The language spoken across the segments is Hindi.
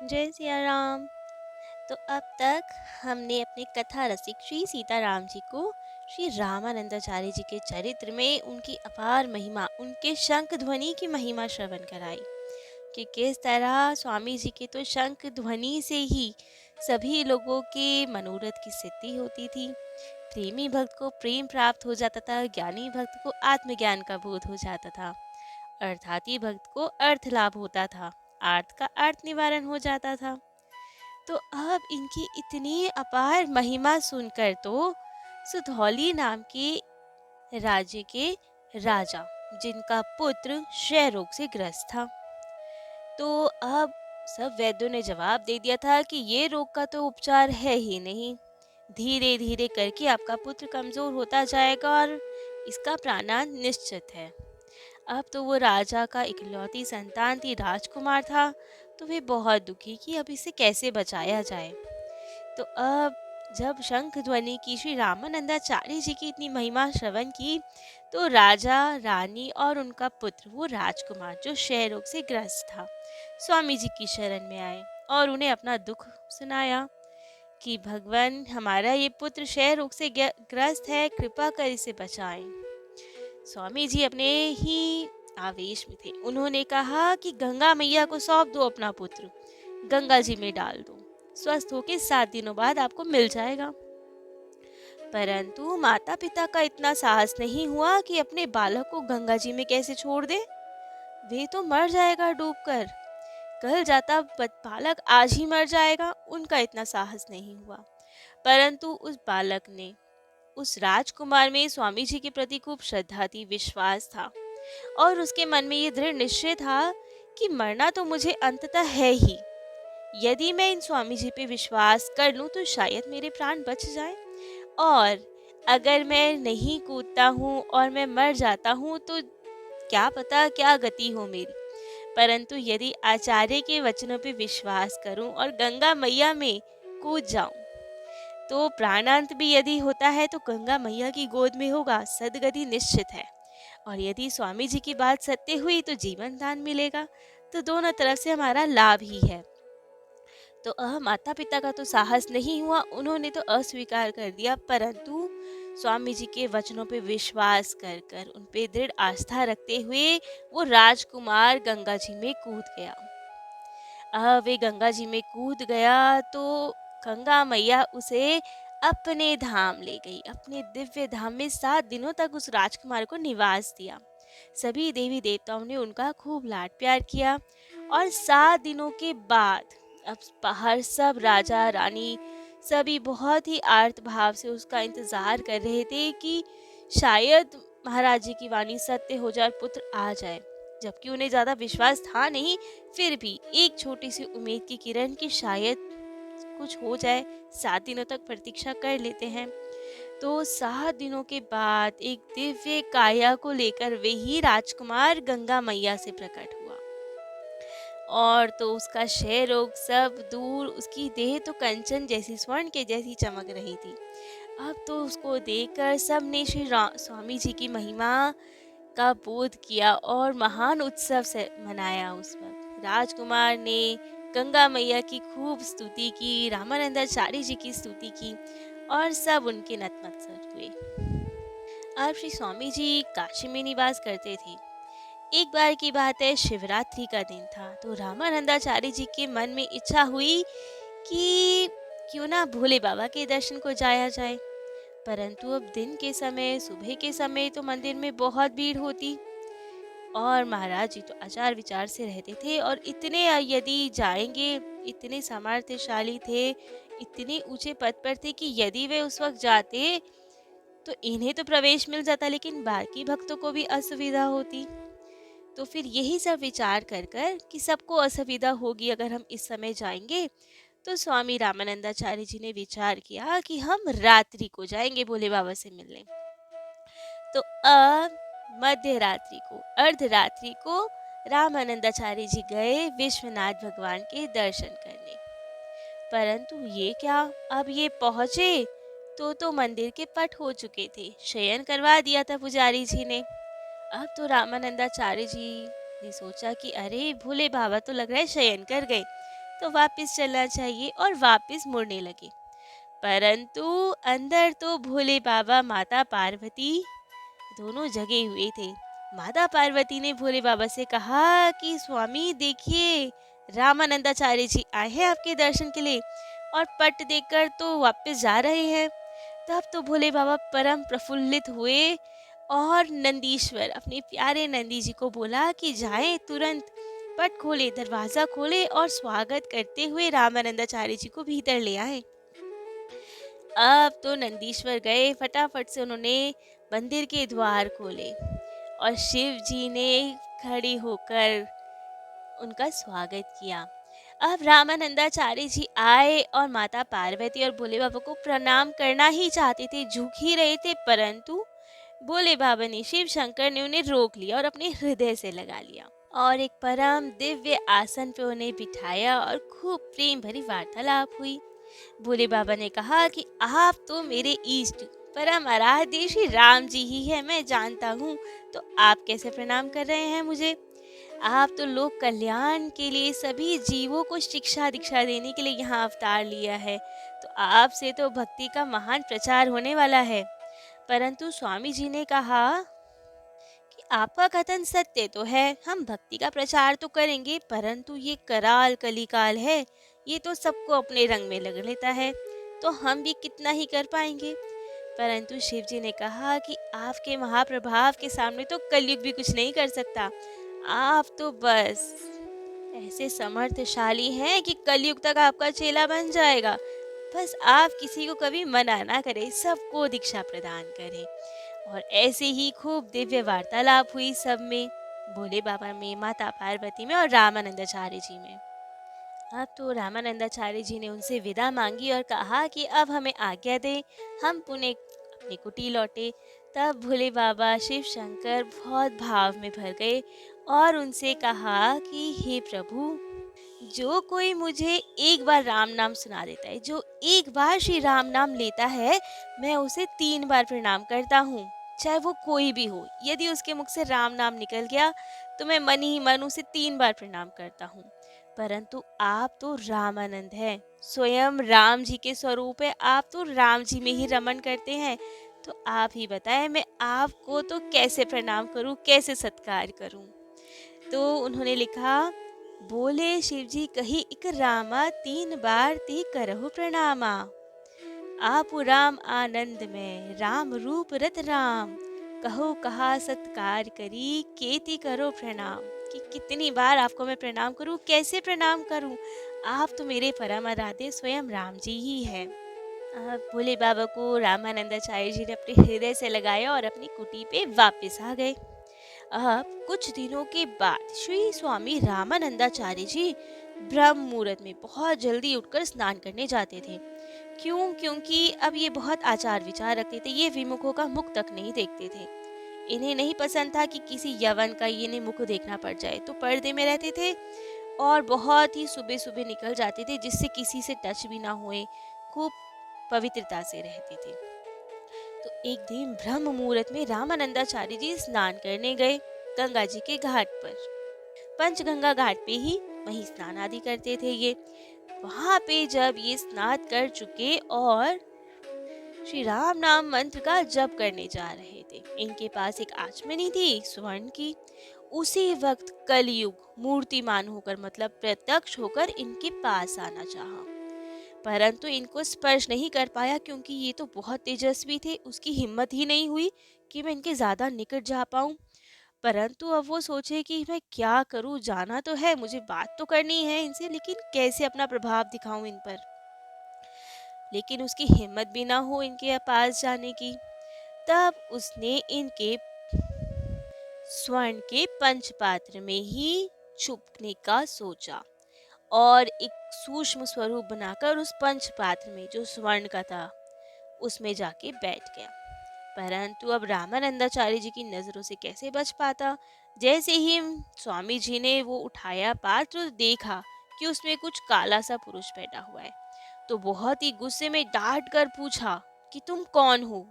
जय सिया राम। तो अब तक हमने अपने कथा रसिक श्री सीताराम जी को श्री रामानंदाचार्य जी के चरित्र में उनकी अपार महिमा, उनके शंख ध्वनि की महिमा श्रवण कराई कि किस तरह स्वामी जी के तो शंख ध्वनि से ही सभी लोगों के मनोरथ की सिद्धि होती थी। प्रेमी भक्त को प्रेम प्राप्त हो जाता था, ज्ञानी भक्त को आत्मज्ञान का बोध हो जाता था, अर्थाती भक्त को अर्थ लाभ होता था, आर्त का अर्थ निवारण हो जाता था। तो अब इनकी इतनी अपार महिमा सुनकर तो सुधौली नाम के राज्य के राजा, जिनका पुत्र क्षय रोग से ग्रस्त था, तो अब सब वैद्यों ने जवाब दे दिया था कि ये रोग का तो उपचार है ही नहीं, धीरे धीरे करके आपका पुत्र कमजोर होता जाएगा और इसका प्राणांत निश्चित है। अब तो वो राजा का इकलौती संतान थी, राजकुमार था, तो वे बहुत दुखी कि अब इसे कैसे बचाया जाए। तो अब जब शंख ध्वनि की श्री रामानंदाचार्य जी की इतनी महिमा श्रवण की, तो राजा रानी और उनका पुत्र वो राजकुमार जो क्षय रोग से ग्रस्त था, स्वामी जी की शरण में आए और उन्हें अपना दुख सुनाया कि भगवान, हमारा ये पुत्र क्षय रोग से ग्रस्त है, कृपा कर इसे बचाएं। स्वामी जी अपने ही आवेश में थे। उन्होंने कहा कि गंगा मैया को सौंप दो अपना पुत्र, गंगा जी में डाल दो, स्वस्थ होके 7 दिनों बाद आपको मिल जाएगा। परंतु माता पिता का इतना साहस नहीं हुआ कि अपने बालक को गंगा जी में कैसे छोड़ दे। वे तो मर जाएगा डूबकर, कल जाता बालक आज ही मर जाएगा, उनका इतना साहस नहीं हुआ। परंतु उस बालक ने, उस राजकुमार में स्वामी जी के प्रति खूब श्रद्धा थी, विश्वास था और उसके मन में ये दृढ़ निश्चय था कि मरना तो मुझे अंततः है ही। यदि मैं इन स्वामी जी पे विश्वास कर लूं तो शायद मेरे प्राण बच जाएं, और अगर मैं नहीं कूदता हूँ और मैं मर जाता हूँ तो क्या पता क्या गति हो मेरी। परंतु यदि आचार्य के वचनों पे विश्वास करूं और गंगा मैया में कूद जाऊं तो प्राणांत भी यदि होता है तो गंगा मैया की गोद में होगा, सदगति निश्चित है। और यदि स्वामी जी की बात सत्य हुई तो जीवन दान मिलेगा, तो दोनों तरफ से हमारा लाभ ही है। तो माता पिता का तो साहस नहीं हुआ, उन्होंने तो अस्वीकार कर दिया, परंतु स्वामी जी के वचनों पे विश्वास कर कर उन पे दृढ़ आस्था रखते हुए वो राजकुमार गंगा जी में कूद गया। वे गंगा जी में कूद गया तो गंगा मैया उसे अपने धाम ले गई, अपने दिव्य धाम में 7 दिनों तक उस राजकुमार को निवास दिया। सभी देवी देवताओं ने उनका खूब लाड प्यार किया और 7 दिनों के बाद अब बाहर सब राजा रानी सभी बहुत ही आर्त भाव से उसका इंतजार कर रहे थे कि शायद महाराज जी की वाणी सत्य हो जाए और पुत्र आ जाए। जबकि उन्हें ज्यादा विश्वास था नहीं, फिर भी एक छोटी सी उम्मीद की किरण कि शायद कुछ हो जाए, 7 दिनों तक प्रतीक्षा कर लेते हैं। तो 7 दिनों के बाद एक दिव्य काया को लेकर वही राजकुमार गंगा मैया से प्रकट हुआ और तो उसका क्षय रोग सब दूर, उसकी देह तो कंचन जैसी, स्वर्ण के जैसी चमक रही थी। अब तो उसको देखकर सबने श्री स्वामी जी की महिमा का बोध किया और महान उत्सव से मनाया। उस वक्त राजकुमार ने गंगा मैया की खूब स्तुति की, रामानंदाचार्य जी की स्तुति की और सब उनके नतमस्तक हुए। अब श्री स्वामी जी काशी में निवास करते थे। एक बार की बात है, शिवरात्रि का दिन था, तो रामानंदाचार्य जी के मन में इच्छा हुई कि क्यों ना भोले बाबा के दर्शन को जाया जाए। परंतु अब दिन के समय, सुबह के समय तो मंदिर में बहुत भीड़ होती और महाराज जी तो आचार विचार से रहते थे और इतने यदि जाएंगे, इतने सामर्थ्यशाली थे, इतने ऊंचे पद पर थे कि यदि वे उस वक्त जाते तो इन्हें तो प्रवेश मिल जाता, लेकिन बाकी भक्तों को भी असुविधा होती। तो फिर यही सब विचार कर कर कि सबको असुविधा होगी अगर हम इस समय जाएंगे, तो स्वामी रामानंदाचार्य जी ने विचार किया कि हम रात्रि को जाएंगे भोले बाबा से मिलने। तो अब मध्य रात्रि को, अर्धरात्रि को रामानंदाचार्य जी गए विश्वनाथ भगवान के दर्शन करने। परंतु ये क्या, अब ये पहुंचे तो मंदिर के पट हो चुके थे, शयन करवा दिया था पुजारी जी ने। अब तो रामानंदाचार्य जी ने सोचा कि अरे भोले बाबा तो लग रहा है शयन कर गए, तो वापस चलना चाहिए और वापस मुड़ने लगे। परंतु अंदर तो भोले बाबा माता पार्वती दोनों जगे हुए थे। माता पार्वती ने भोले बाबा से कहा कि स्वामी देखिए, रामानंदाचार्य जी आए हैं आपके दर्शन के लिए और पट देकर तो वापस जा रहे हैं। तब तो भोले बाबा परम प्रफुल्लित हुए और नंदीश्वर अपने प्यारे नंदी जी को बोला कि जाएं तुरंत, पट खोले, दरवाजा खोले और स्वागत करते हुए रामानंदाचार्य जी को भीतर ले आए। अब तो नंदीश्वर गए, फटाफट से उन्होंने मंदिर के द्वार खोले और शिव जी ने खड़े होकर उनका स्वागत किया। अब रामानंदाचार्य जी आए और माता पार्वती और भोले बाबा को प्रणाम करना ही चाहते थे, झुक ही रहे थे, परंतु भोले बाबा ने, शिव शंकर ने उन्हें रोक लिया और अपने हृदय से लगा लिया और एक परम दिव्य आसन पे उन्हें बिठाया और खूब प्रेम भरी वार्तालाप हुई। भोले बाबा ने कहा कि आप तो मेरे इष्ट परम आराध्य श्री राम जी ही है, मैं जानता हूँ, तो आप कैसे प्रणाम कर रहे हैं मुझे? आप तो लोक कल्याण के लिए, सभी जीवों को शिक्षा दीक्षा देने के लिए यहाँ अवतार लिया है, तो आपसे तो भक्ति का महान प्रचार होने वाला है। परंतु स्वामी जी ने कहा कि आपका कथन सत्य तो है, हम भक्ति का प्रचार तो करेंगे, परंतु ये कराल कलिकाल है, ये तो सबको अपने रंग में लग लेता है, तो हम भी कितना ही कर पाएंगे। परंतु शिव जी ने कहा कि आपके महाप्रभाव के सामने तो कलयुग भी कुछ नहीं कर सकता। आप तो बस ऐसे समर्थशाली हैं कि कलयुग तक आपका चेला बन जाएगा। बस आप किसी को कभी मना ना करें, सबको दीक्षा प्रदान करें। और ऐसे ही खूब दिव्य वार्तालाप हुई सब में, भोले बाबा में, माता पार्वती में और रामानंदाचार्य जी में। अब तो रामानंदाचार्य जी ने उनसे विदा मांगी और कहा कि अब हमें आज्ञा दें, हम पुणे अपनी कुटी लौटे। तब भोले बाबा शिव शंकर बहुत भाव में भर गए और उनसे कहा कि हे प्रभु, जो कोई मुझे एक बार राम नाम सुना देता है, जो एक बार श्री राम नाम लेता है, मैं उसे 3 बार प्रणाम करता हूँ, चाहे वो कोई भी हो। यदि उसके मुख से राम नाम निकल गया तो मैं मन ही मन उसे 3 बार प्रणाम करता हूँ। परंतु आप तो रामानंद हैं, स्वयं राम जी के स्वरूप है, आप तो राम जी में ही रमन करते हैं, तो आप ही बताएं मैं आपको तो कैसे प्रणाम करूं, कैसे सत्कार करूं। तो उन्होंने लिखा, बोले शिव जी कही इक रामा, 3 बार ती करहु प्रणामा। आप राम आनंद में, राम रूप रत राम, कहो कहा सत्कार करी, केति करो प्रणाम। कि कितनी बार आपको मैं प्रणाम करूं, कैसे प्रणाम करूं, आप तो मेरे परम आराध्य स्वयं राम जी ही है। भोले बाबा को रामानंदाचार्य जी ने अपने हृदय से लगाया और अपनी कुटी पे वापस आ गए। अब कुछ दिनों के बाद श्री स्वामी रामानंदाचार्य जी ब्रह्म मुहूर्त में बहुत जल्दी उठकर स्नान करने जाते थे। क्यों? क्योंकि अब ये बहुत आचार विचार रखते थे, ये विमुखों का मुख तक नहीं देखते थे। इन्हें नहीं पसंद था कि किसी यवन का इन्हें मुख देखना पड़ जाए, तो पर्दे में रहते थे और बहुत ही सुबह सुबह निकल जाते थे, जिससे किसी से टच भी ना हुए, खूब पवित्रता से रहते थे। तो एक दिन ब्रह्म मुहूर्त में रामानंदाचार्य जी स्नान करने गए गंगा जी के घाट पर। पंचगंगा घाट पे ही वहीं स्नान आदि करते थे ये। वहां पे जब ये स्नान कर चुके और श्री राम नाम मंत्र का जप करने जा रहे थे, इनके पास एक आचमनी थी स्वर्ण की। उसी वक्त कलयुग मूर्तिमान होकर, मतलब प्रत्यक्ष होकर इनके पास आना चाहा, परंतु इनको स्पर्श नहीं कर पाया क्योंकि ये तो बहुत तेजस्वी थे। उसकी हिम्मत ही नहीं हुई कि मैं इनके ज़्यादा निकट जा पाऊं। परंतु अब वो सोचे कि मैं क्या करूं, जाना तो है, मुझे बात तो करनी है इनसे, लेकिन कैसे अपना प्रभाव दिखाऊं इन पर। लेकिन उसकी हिम्मत भी ना हो इनके पास जाने की। तब उसने इनके स्वर्ण के पंचपात्र में ही छुपने का सोचा और एक सूक्ष्म स्वरूप बनाकर उस पंच पात्र में, जो स्वर्ण का था, उसमें जाके बैठ गया। परंतु अब रामानंदाचार्य जी की नजरों से कैसे बच पाता। जैसे ही स्वामी जी ने वो उठाया पात्र, देखा कि उसमें कुछ काला सा पुरुष बैठा हुआ है, तो बहुत ही गुस्से में डांट कर पूछा कि तुम कौन हो,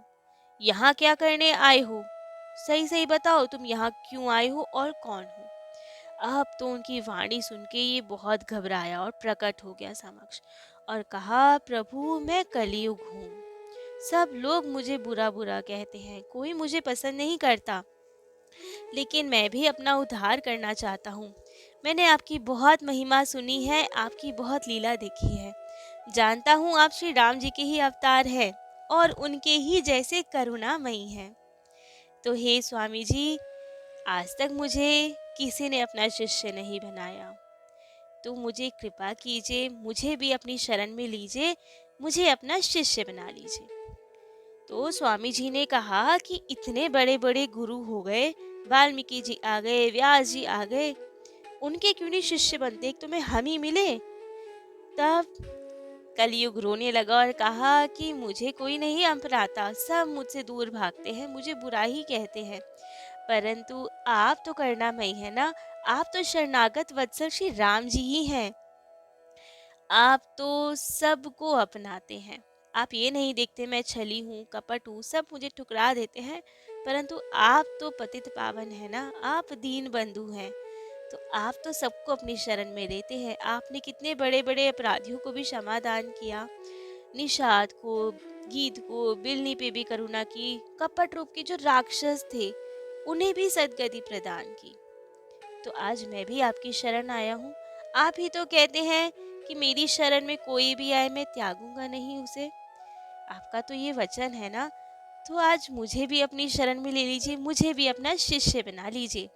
यहाँ क्या करने आए हो, सही सही बताओ, तुम यहाँ क्यों आए हो और कौन हो। अब तो उनकी वाणी सुन के ये बहुत घबराया और प्रकट हो गया समक्ष और कहा, प्रभु मैं कलयुग हूँ, सब लोग मुझे बुरा बुरा कहते हैं, कोई मुझे पसंद नहीं करता, लेकिन मैं भी अपना उद्धार करना चाहता हूँ। मैंने आपकी बहुत महिमा सुनी है, आपकी बहुत लीला देखी है, जानता हूँ आप श्री राम जी के ही अवतार हैं और उनके ही जैसे करुणामयी हैं। तो हे स्वामी जी, आज तक मुझे किसी ने अपना शिष्य नहीं बनाया, तो मुझे कृपा कीजिए, मुझे भी अपनी शरण में लीजिए, मुझे अपना शिष्य बना लीजिए। तो स्वामी जी ने कहा कि इतने बड़े बड़े गुरु हो गए, वाल्मीकि जी आ गए, व्यास जी आ गए, उनके क्यों नहीं शिष्य बनते, एक तुम्हें हम ही मिले। तब कलयुग रोने लगा और कहा कि मुझे कोई नहीं अपनाता, सब मुझसे दूर भागते हैं, मुझे बुरा ही कहते हैं, परंतु आप तो करुणामयी है ना, आप तो शरणागत वत्सल श्री राम जी ही हैं, आप तो सबको अपनाते हैं। आप ये नहीं देखते मैं छली हूँ, कपट हूँ, सब मुझे ठुकरा देते हैं, परंतु आप तो पतित पावन है ना, आप दीन बंधु हैं, तो आप तो सबको अपनी शरण में लेते हैं। आपने कितने बड़े बड़े अपराधियों को भी क्षमादान किया, निषाद को, गीत को, बिलनी पे भी करुणा की, कपट रूप के जो राक्षस थे उन्हें भी सद्गति प्रदान की। तो आज मैं भी आपकी शरण आया हूँ। आप ही तो कहते हैं कि मेरी शरण में कोई भी आए मैं त्यागूंगा नहीं उसे। आपका तो ये वचन है ना, तो आज मुझे भी अपनी शरण में ले लीजिए, मुझे भी अपना शिष्य बना लीजिए।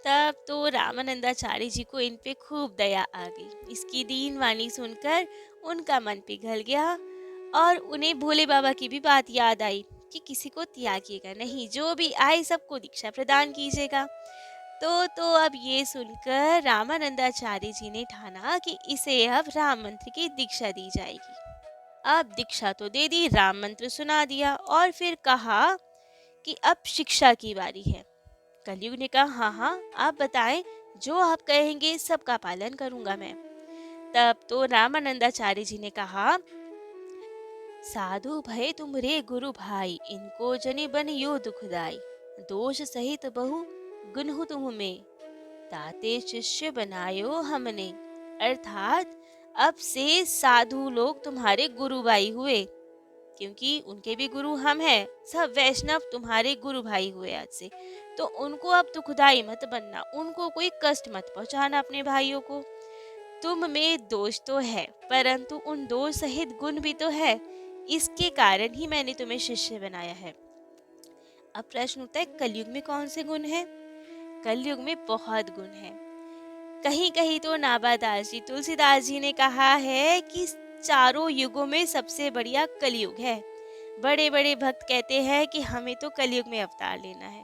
तब तो रामानंदाचार्य जी को इन पे खूब दया आ गई। इसकी दीन वाणी सुनकर उनका मन पिघल गया और उन्हें भोले बाबा की भी बात याद आई कि किसी को त्यागिएगा नहीं, जो भी आए सबको दीक्षा प्रदान कीजिएगा। तो अब ये सुनकर रामानंदाचार्य जी ने ठाना कि इसे अब राम मंत्र की दीक्षा दी जाएगी। अब दीक्षा तो दे दी, राम मंत्र सुना दिया और फिर कहा कि अब शिक्षा की बारी है। कलयुग ने कहा, हाँ हाँ आप बताएं, जो आप कहेंगे सबका पालन करूंगा मैं। तब तो रामानंदाचार्य जी ने कहा, साधु भय तुम रे गुरु भाई, इनको जनि बन यो दुखदाई, दोष सहित बहु गुनहु तुम में, ताते शिष्य बनायो हमने। अर्थात अब से साधु लोग तुम्हारे गुरु भाई हुए, क्योंकि उनके भी गुरु हम हैं, सब वैष्णव तुम्हारे गुरु भाई हुए आज से, तो उनको अब दुखदाई मत बनना, उनको कोई कष्ट मत पहुंचाना अपने भाइयों को। तुम में दोष तो है, परंतु उन दोष सहित गुण भी तो है, इसके कारण ही मैंने तुम्हें शिष्य बनाया है। अब प्रश्न उठता है, कलयुग में कौन से गुण हैं? कलयुग में बहुत गुण हैं। कहीं कहीं तो नाबादास जी, तुलसीदास जी ने कहा है कि चारों युगों में सबसे बढ़िया कलयुग है। बड़े बड़े भक्त कहते हैं कि हमें तो कलयुग में अवतार लेना है।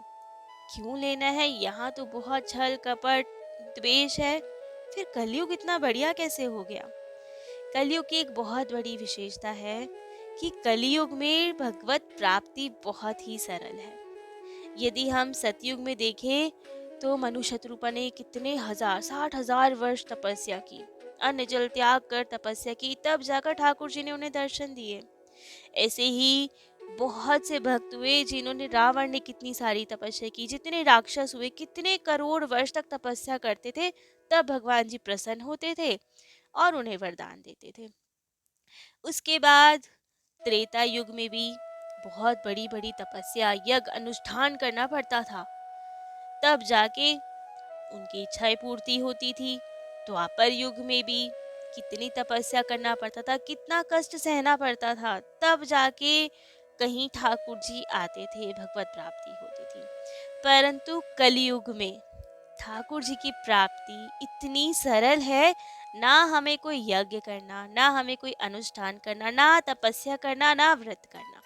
क्यों लेना है? यहाँ तो बहुत छल कपट द्वेष है, फिर कलयुग इतना बढ़िया कैसे हो गया? कलयुग की एक बहुत बड़ी विशेषता है कि कलयुग में भगवत प्राप्ति बहुत ही सरल है। यदि हम सतयुग में देखें तो मनु शत्रुपा ने कितने हजार 60,000 वर्ष तपस्या की, अन्न जल त्याग कर तपस्या की, तब जाकर ठाकुर जी ने उन्हें दर्शन दिए। ऐसे ही बहुत से भक्त हुए जिन्होंने, रावण ने कितनी सारी तपस्या की, जितने राक्षस हुए कितने करोड़ वर्ष तक तपस्या करते थे, तब भगवान जी प्रसन्न होते थे और उन्हें वरदान देते थे। उसके बाद त्रेता युग में भी बहुत बड़ी बड़ी तपस्या यज्ञ अनुष्ठान करना पड़ता था, तब जाके उनकी इच्छाएं पूर्ति होती थी। द्वापर युग में भी कितनी तपस्या करना पड़ता था, कितना कष्ट सहना पड़ता था, तब जाके कहीं ठाकुर जी आते थे, भगवत प्राप्ति होती थी। परंतु कलयुग में ठाकुर जी की प्राप्ति इतनी सरल है, ना हमें कोई यज्ञ करना, ना हमें कोई अनुष्ठान करना, ना तपस्या करना, ना व्रत करना,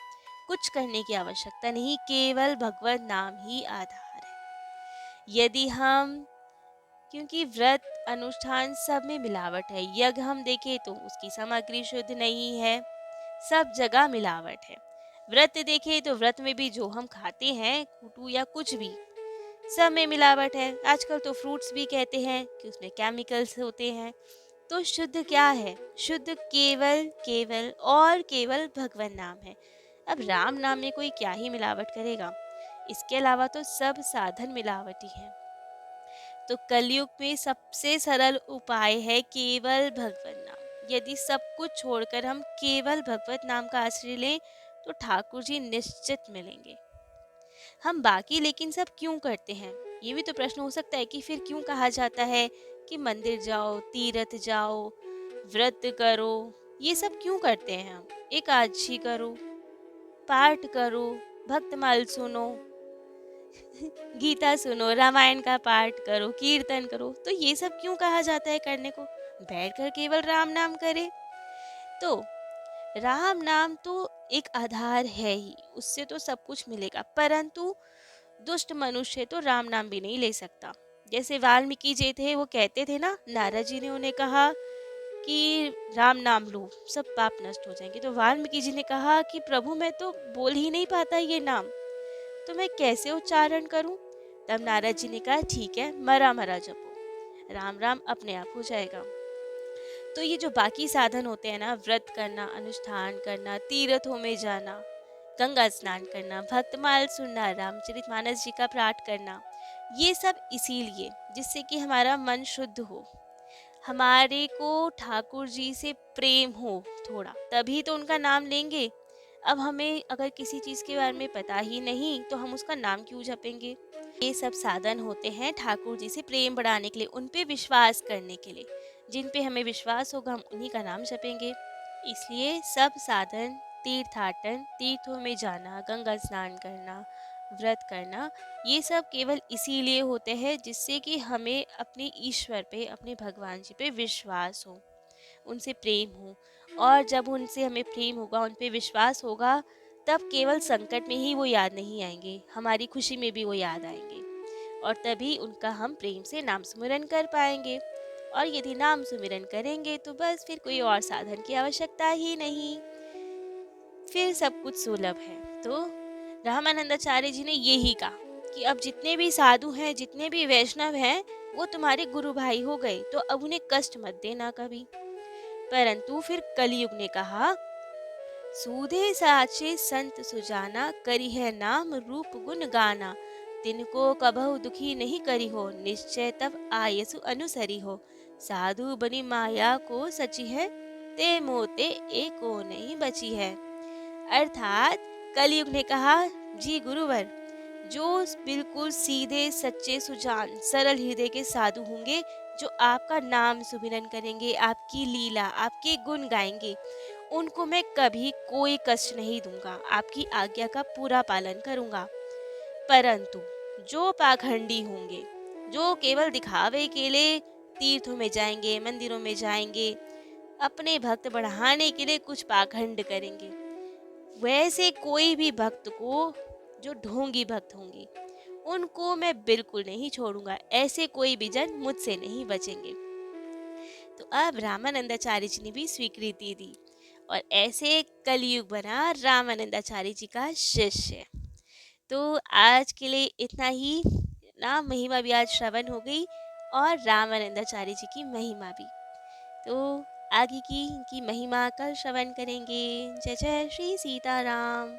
कुछ करने की आवश्यकता नहीं, केवल भगवत नाम ही आधार है। यदि हम, क्योंकि व्रत अनुष्ठान सब में मिलावट है, यज्ञ हम देखें तो उसकी सामग्री शुद्ध नहीं है, सब जगह मिलावट है। व्रत देखें तो व्रत में भी जो हम खाते हैं, कूटू या कुछ भी, सब में मिलावट है। आजकल तो फ्रूट्स भी कहते हैं कि उसमें केमिकल्स होते हैं। तो शुद्ध क्या है? शुद्ध केवल केवल और केवल भगवान नाम है। अब राम नाम में कोई क्या ही मिलावट करेगा? इसके अलावा तो सब साधन मिलावटी हैं। तो कलयुग में सबसे सरल उपाय है केवल भगवत नाम। यदि सब कुछ छोड़कर हम केवल भगवत नाम का आश्रय लें तो ठाकुर जी निश्चित मिलेंगे। हम बाकी लेकिन सब क्यों करते हैं? ये भी तो प्रश्न हो सकता है कि फिर क्यों कहा जाता है कि मंदिर जाओ, तीर्थ जाओ, व्रत करो, ये सब क्यों करते हैं हम? एकादशी करो, पाठ करो, भक्तमाल सुनो, गीता सुनो, रामायण का पाठ करो, कीर्तन करो, तो ये सब क्यों कहा जाता है करने को? बैठकर केवल राम नाम करे। तो राम नाम तो एक आधार है ही, उससे तो सब कुछ मिलेगा, परंतु दुष्ट मनुष्य तो राम नाम भी नहीं ले सकता। जैसे वाल्मीकि जी थे, वो कहते थे ना, नारद जी ने उन्हें कहा कि राम नाम लो, सब पाप नष्ट हो जाएंगे। तो वाल्मीकि जी ने कहा कि प्रभु मैं तो बोल ही नहीं पाता ये नाम, तो मैं कैसे उच्चारण करूं? तब नारद जी ने कहा ठीक है, मरा मरा जपो, राम राम अपने आप हो जाएगा। तो ये जो बाकी साधन होते हैं ना, व्रत करना, अनुष्ठान करना, तीर्थों में जाना, गंगा स्नान करना, भक्तमाल सुनना, रामचरितमानस जी का पाठ करना, ये सब इसीलिए जिससे कि हमारा मन शुद्ध हो, हमारे को ठाकुर जी से प्रेम हो थोड़ा, तभी तो उनका नाम लेंगे। अब हमें अगर किसी चीज़ के बारे में पता ही नहीं तो हम उसका नाम क्यों जपेंगे? ये सब साधन होते हैं ठाकुर जी से प्रेम बढ़ाने के लिए, उन पे विश्वास करने के लिए। जिन पे हमें विश्वास होगा हम उन्हीं का नाम जपेंगे। इसलिए सब साधन, तीर्थाटन, तीर्थों में जाना, गंगा स्नान करना, व्रत करना, ये सब केवल इसीलिए होते हैं जिससे कि हमें अपने ईश्वर पे, अपने भगवान जी पे विश्वास हो, उनसे प्रेम हो। और जब उनसे हमें प्रेम होगा, उन पे विश्वास होगा, तब केवल संकट में ही वो याद नहीं आएंगे, हमारी खुशी में भी वो याद आएंगे, और तभी उनका हम प्रेम से नाम सुमिरन कर पाएंगे। और यदि नाम सुमिरन करेंगे तो बस फिर कोई और साधन की आवश्यकता ही नहीं, फिर सब कुछ सुलभ है। तो रामानंदाचार्य जी ने यही कहा कि अब जितने भी साधु हैं, जितने भी वैष्णव हैं, वो तुम्हारे गुरु भाई हो गए, तो अब उन्हें कष्ट मत देना कभी। परंतु फिर कलयुग ने कहा, सूधे साचे संत सुजाना, करी है नाम रूप गुण गाना, तिनको कबहु दुखी नहीं करी हो, निश्चय तब आयसु अनुसरी हो, साधु बनी माया को सची है, ते मोते एको नहीं बची है। अर्थात कलयुग ने कहा, जी गुरुवर, जो बिल्कुल सीधे सच्चे सुजान सरल हृदय के साधु होंगे, जो आपका नाम सुमिरन करेंगे, आपकी लीला, आपके गुण गाएंगे, उनको मैं कभी कोई कष्ट नहीं दूंगा, आपकी आज्ञा का पूरा पालन करूंगा। परंतु जो पाखंडी होंगे, जो केवल दिखावे के लिए तीर्थों में जाएंगे, मंदिरों में जाएंगे, अपने भक्त बढ़ाने के लिए कुछ पाखंड करेंगे, वैसे कोई भी भक्त को, जो ढोंगी भक्त होंगे, उनको मैं बिल्कुल नहीं छोड़ूंगा, ऐसे कोई भी जन मुझसे नहीं बचेंगे। तो अब रामानंदाचार्य जी ने भी स्वीकृति दी और ऐसे कलयुग बना रामानंदाचार्य जी का शिष्य। तो आज के लिए इतना ही। नाम महिमा भी आज श्रवण हो गई और रामानंदाचार्य जी की महिमा भी। तो आगे की इनकी महिमा कल श्रवण करेंगे। जय जय श्री सीताराम।